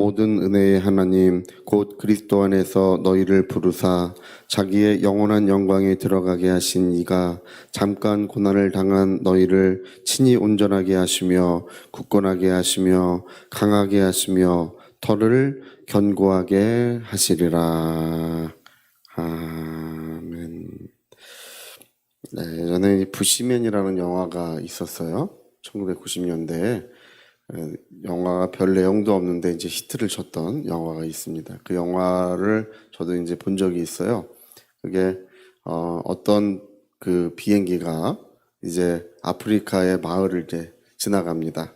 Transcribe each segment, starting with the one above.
모든 은혜의 하나님 곧 그리스도 안에서 너희를 부르사 자기의 영원한 영광에 들어가게 하신 이가 잠깐 고난을 당한 너희를 친히 온전하게 하시며 굳건하게 하시며 강하게 하시며 털을 견고하게 하시리라. 아멘. 네, 예전에 이 부시맨이라는 영화가 있었어요. 1990년대에. 영화가 별 내용도 없는데 이제 히트를 쳤던 영화가 있습니다. 그 영화를 저도 이제 본 적이 있어요. 그게 어떤 그 비행기가 이제 아프리카의 마을을 이제 지나갑니다.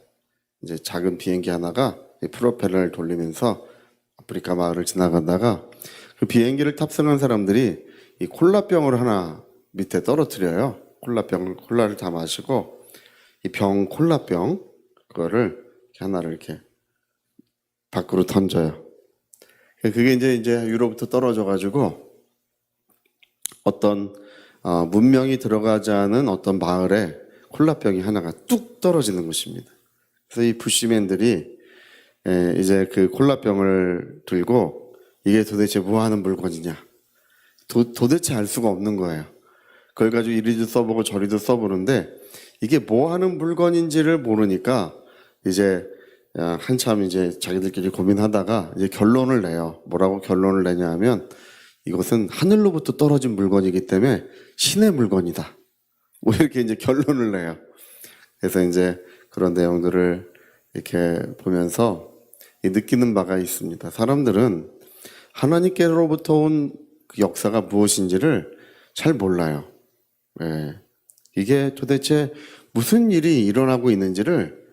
이제 작은 비행기 하나가 프로펠러를 돌리면서 아프리카 마을을 지나가다가 그 비행기를 탑승한 사람들이 이 콜라병을 하나 밑에 떨어뜨려요. 콜라를 다 마시고 이 콜라병 그거를 하나를 이렇게 밖으로 던져요. 그게 이제 위로부터 떨어져가지고 어떤 문명이 들어가지 않은 어떤 마을에 콜라병이 하나가 뚝 떨어지는 것입니다. 그래서 이 부시맨들이 이제 그 콜라병을 들고 이게 도대체 뭐 하는 물건이냐 도대체 알 수가 없는 거예요. 그걸 가지고 이리도 써보고 저리도 써보는데 이게 뭐 하는 물건인지를 모르니까 이제 한참 이제 자기들끼리 고민하다가 이제 결론을 내요. 뭐라고 결론을 내냐 하면 이것은 하늘로부터 떨어진 물건이기 때문에 신의 물건이다. 뭐 이렇게 이제 결론을 내요. 그래서 이제 그런 내용들을 이렇게 보면서 느끼는 바가 있습니다. 사람들은 하나님께로부터 온 그 역사가 무엇인지를 잘 몰라요. 이게 도대체 무슨 일이 일어나고 있는지를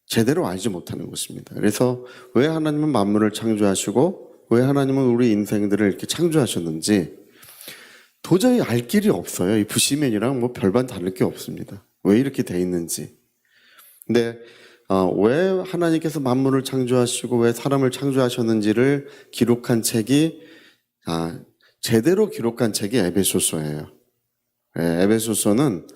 제대로 알지 못하는 것입니다. 그래서 왜 하나님은 만물을 창조하시고 왜 하나님은 우리 인생들을 이렇게 창조하셨는지 도저히 알 길이 없어요. 이 부시맨이랑 뭐 별반 다를 게 없습니다. 왜 이렇게 돼 있는지. 근데 왜 하나님께서 만물을 창조하시고 왜 사람을 창조하셨는지를 기록한 책이 제대로 기록한 책이 에베소서예요. 에베소서는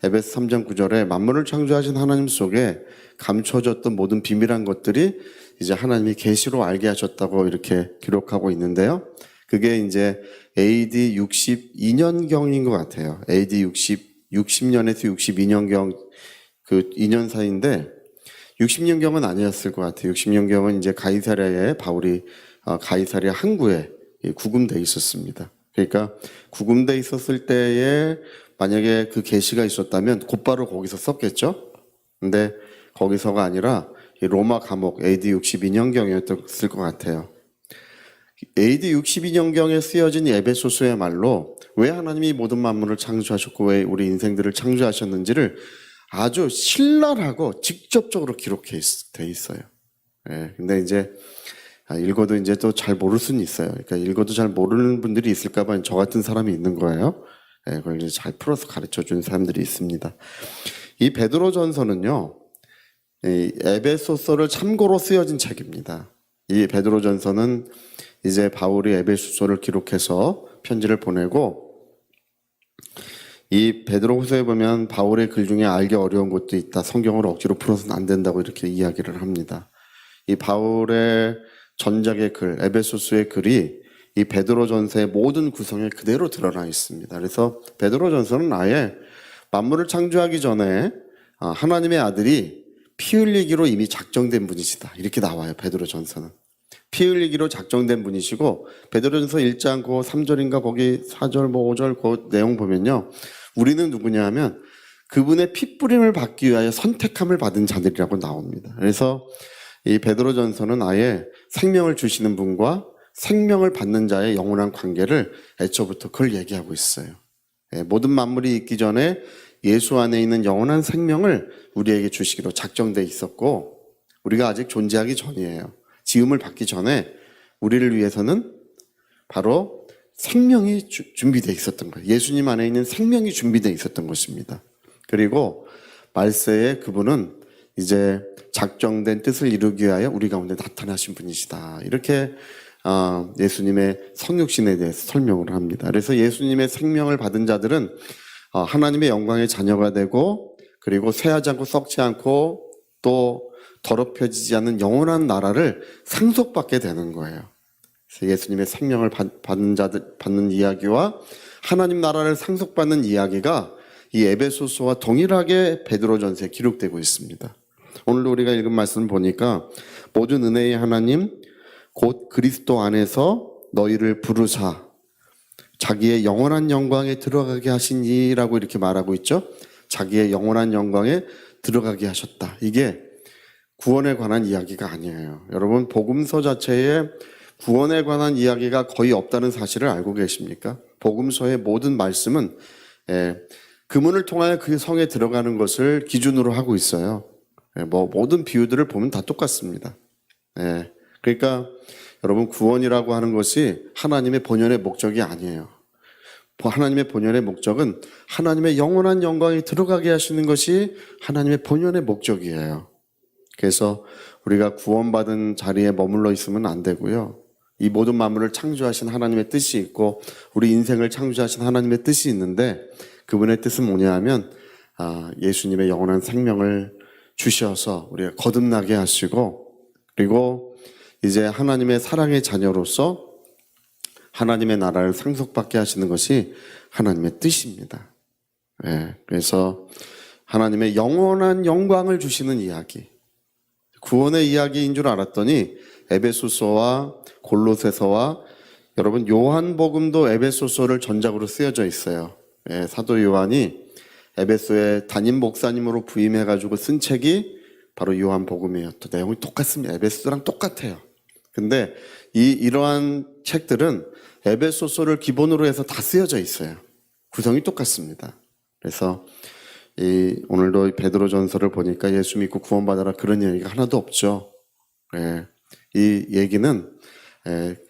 에베소 3장 9절에 만물을 창조하신 하나님 속에 감춰졌던 모든 비밀한 것들이 이제 하나님이 계시로 알게 하셨다고 이렇게 기록하고 있는데요. 그게 이제 AD 62년경인 것 같아요. AD 60년에서 62년경 그 2년 사이인데 60년경은 아니었을 것 같아요. 60년경은 이제 가이사랴에 바울이 가이사랴 항구에 구금돼 있었습니다. 그러니까 구금돼 있었을 때에 만약에 그 계시가 있었다면 곧바로 거기서 썼겠죠. 근데 거기서가 아니라 로마 감옥 AD 62년경이었을 것 같아요. AD 62년경에 쓰여진 에베소서의 말로 왜 하나님이 모든 만물을 창조하셨고 왜 우리 인생들을 창조하셨는지를 아주 신랄하고 직접적으로 기록돼 있어요. 근데 이제 읽어도 이제 또 잘 모를 수는 있어요. 그러니까 읽어도 잘 모르는 분들이 있을까봐 저 같은 사람이 있는 거예요. 그걸 이제 잘 풀어서 가르쳐 준 사람들이 있습니다. 이 베드로전서는요, 이 에베소서를 참고로 쓰여진 책입니다. 이 베드로전서는 이제 바울이 에베소서를 기록해서 편지를 보내고 이 베드로후서에 보면 바울의 글 중에 알기 어려운 것도 있다. 성경을 억지로 풀어서는 안 된다고 이렇게 이야기를 합니다. 이 바울의 전작의 글, 에베소서의 글이 이 베드로전서의 모든 구성에 그대로 드러나 있습니다. 그래서 베드로전서는 아예 만물을 창조하기 전에 하나님의 아들이 피 흘리기로 이미 작정된 분이시다. 이렇게 나와요. 베드로전서는. 피 흘리기로 작정된 분이시고 베드로전서 1장 그 3절인가 거기 4절 뭐 5절 그 내용 보면요. 우리는 누구냐 하면 그분의 핏부림을 받기 위하여 선택함을 받은 자들이라고 나옵니다. 그래서 이 베드로전서는 아예 생명을 주시는 분과 생명을 받는 자의 영원한 관계를 애초부터 그걸 얘기하고 있어요. 모든 만물이 있기 전에 예수 안에 있는 영원한 생명을 우리에게 주시기로 작정돼 있었고 우리가 아직 존재하기 전이에요. 지음을 받기 전에 우리를 위해서는 바로 생명이 준비되어 있었던 거예요. 예수님 안에 있는 생명이 준비되어 있었던 것입니다. 그리고 말세에 그분은 이제 작정된 뜻을 이루기 위하여 우리 가운데 나타나신 분이시다. 이렇게 예수님의 성육신에 대해서 설명을 합니다. 그래서 예수님의 생명을 받은 자들은 하나님의 영광의 자녀가 되고 그리고 쇠하지 않고 썩지 않고 또 더럽혀지지 않는 영원한 나라를 상속받게 되는 거예요. 그래서 예수님의 생명을 받는 이야기와 하나님 나라를 상속받는 이야기가 이 에베소서와 동일하게 베드로전서에 기록되고 있습니다. 오늘도 우리가 읽은 말씀 보니까 모든 은혜의 하나님 곧 그리스도 안에서 너희를 부르사 자기의 영원한 영광에 들어가게 하시니라고 이렇게 말하고 있죠. 자기의 영원한 영광에 들어가게 하셨다. 이게 구원에 관한 이야기가 아니에요. 여러분, 복음서 자체에 구원에 관한 이야기가 거의 없다는 사실을 알고 계십니까? 복음서의 모든 말씀은 그문을 통하여 그 성에 들어가는 것을 기준으로 하고 있어요. 모든 비유들을 보면 다 똑같습니다. 그러니까 여러분, 구원이라고 하는 것이 하나님의 본연의 목적이 아니에요. 하나님의 본연의 목적은 하나님의 영원한 영광에 들어가게 하시는 것이 하나님의 본연의 목적이에요. 그래서 우리가 구원받은 자리에 머물러 있으면 안 되고요. 이 모든 만물을 창조하신 하나님의 뜻이 있고 우리 인생을 창조하신 하나님의 뜻이 있는데 그분의 뜻은 뭐냐 하면 예수님의 영원한 생명을 주셔서 우리가 거듭나게 하시고 그리고 이제 하나님의 사랑의 자녀로서 하나님의 나라를 상속받게 하시는 것이 하나님의 뜻입니다. 그래서 하나님의 영원한 영광을 주시는 이야기, 구원의 이야기인 줄 알았더니 에베소서와 골로새서와 여러분 요한복음도 에베소서를 전작으로 쓰여져 있어요. 사도 요한이 에베소의 담임 목사님으로 부임해가지고 쓴 책이 바로 요한복음이에요. 또 내용이 똑같습니다. 에베소랑 똑같아요. 근데 이러한 책들은 에베소서를 기본으로 해서 다 쓰여져 있어요. 구성이 똑같습니다. 그래서 오늘도 베드로전서를 보니까 예수 믿고 구원받아라 그런 얘기가 하나도 없죠. 이 얘기는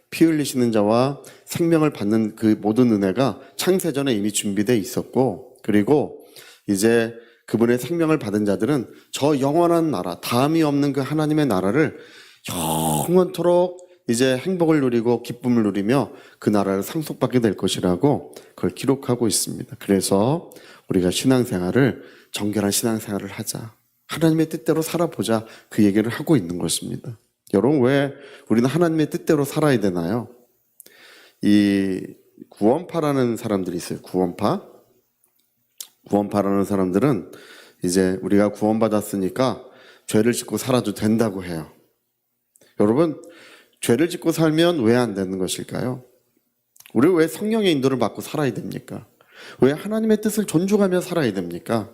피 흘리시는 자와 생명을 받는 그 모든 은혜가 창세전에 이미 준비되어 있었고 그리고 이제 그분의 생명을 받은 자들은 저 영원한 나라, 다음이 없는 그 하나님의 나라를 영원토록 이제 행복을 누리고 기쁨을 누리며 그 나라를 상속받게 될 것이라고 그걸 기록하고 있습니다. 그래서 우리가 신앙생활을 정결한 신앙생활을 하자. 하나님의 뜻대로 살아보자. 그 얘기를 하고 있는 것입니다. 여러분, 왜 우리는 하나님의 뜻대로 살아야 되나요? 이 구원파라는 사람들이 있어요. 구원파라는 사람들은 이제 우리가 구원받았으니까 죄를 짓고 살아도 된다고 해요. 여러분, 죄를 짓고 살면 왜 안 되는 것일까요? 우리 왜 성령의 인도를 받고 살아야 됩니까? 왜 하나님의 뜻을 존중하며 살아야 됩니까?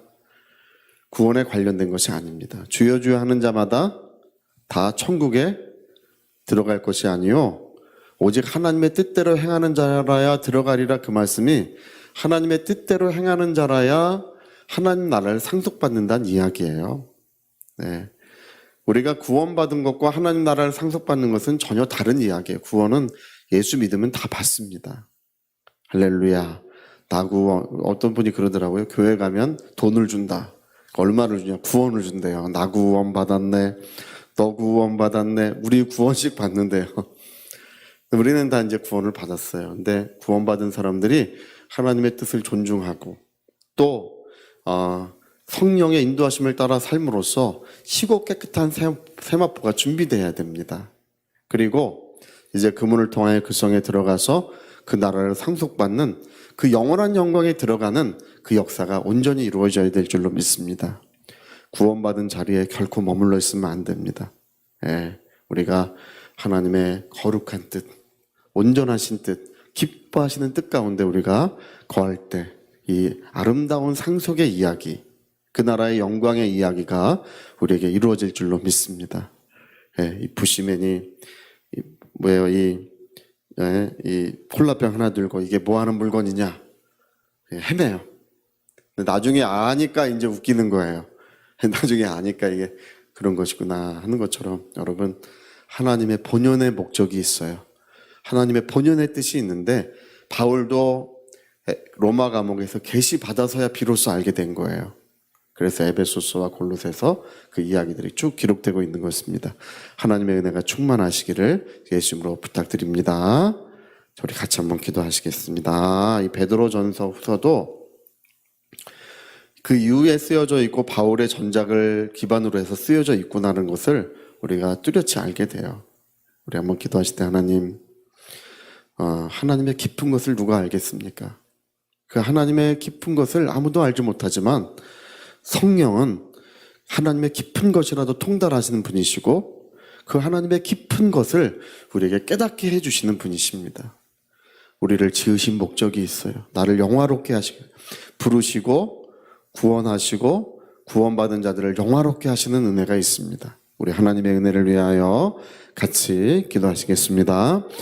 구원에 관련된 것이 아닙니다. 주여 주여 하는 자마다 다 천국에 들어갈 것이 아니요 오직 하나님의 뜻대로 행하는 자라야 들어가리라. 그 말씀이 하나님의 뜻대로 행하는 자라야 하나님 나라를 상속받는다는 이야기예요. 우리가 구원받은 것과 하나님 나라를 상속받는 것은 전혀 다른 이야기예요. 구원은 예수 믿으면 다 받습니다. 할렐루야. 어떤 분이 그러더라고요. 교회 가면 돈을 준다. 얼마를 주냐? 구원을 준대요. 나 구원 받았네. 너 구원 받았네. 우리 구원씩 받는데요. 우리는 다 이제 구원을 받았어요. 근데 구원받은 사람들이 하나님의 뜻을 존중하고 또 성령의 인도하심을 따라 삶으로써 희고 깨끗한 세마포가 준비되어야 됩니다. 그리고 이제 그 문을 통하여 그 성에 들어가서 그 나라를 상속받는 그 영원한 영광에 들어가는 그 역사가 온전히 이루어져야 될 줄로 믿습니다. 구원받은 자리에 결코 머물러 있으면 안 됩니다. 우리가 하나님의 거룩한 뜻, 온전하신 뜻, 기뻐하시는 뜻 가운데 우리가 거할 때 이 아름다운 상속의 이야기, 그 나라의 영광의 이야기가 우리에게 이루어질 줄로 믿습니다. 이 부시맨이 이 콜라병 하나 들고 이게 뭐 하는 물건이냐 헤매요. 나중에 아니까 이제 웃기는 거예요. 나중에 아니까 이게 그런 것이구나 하는 것처럼 여러분, 하나님의 본연의 목적이 있어요. 하나님의 본연의 뜻이 있는데 바울도 로마 감옥에서 계시 받아서야 비로소 알게 된 거예요. 그래서 에베소서와 골로새서 그 이야기들이 쭉 기록되고 있는 것입니다. 하나님의 은혜가 충만하시기를 예수님으로 부탁드립니다. 우리 같이 한번 기도하시겠습니다. 이 베드로전서 후서도 그 이후에 쓰여져 있고 바울의 전작을 기반으로 해서 쓰여져 있구나라는 것을 우리가 뚜렷이 알게 돼요. 우리 한번 기도하실 때 하나님의 깊은 것을 누가 알겠습니까? 그 하나님의 깊은 것을 아무도 알지 못하지만 성령은 하나님의 깊은 것이라도 통달하시는 분이시고 그 하나님의 깊은 것을 우리에게 깨닫게 해주시는 분이십니다. 우리를 지으신 목적이 있어요. 나를 영화롭게 하시고 부르시고 구원하시고 구원받은 자들을 영화롭게 하시는 은혜가 있습니다. 우리 하나님의 은혜를 위하여 같이 기도하시겠습니다.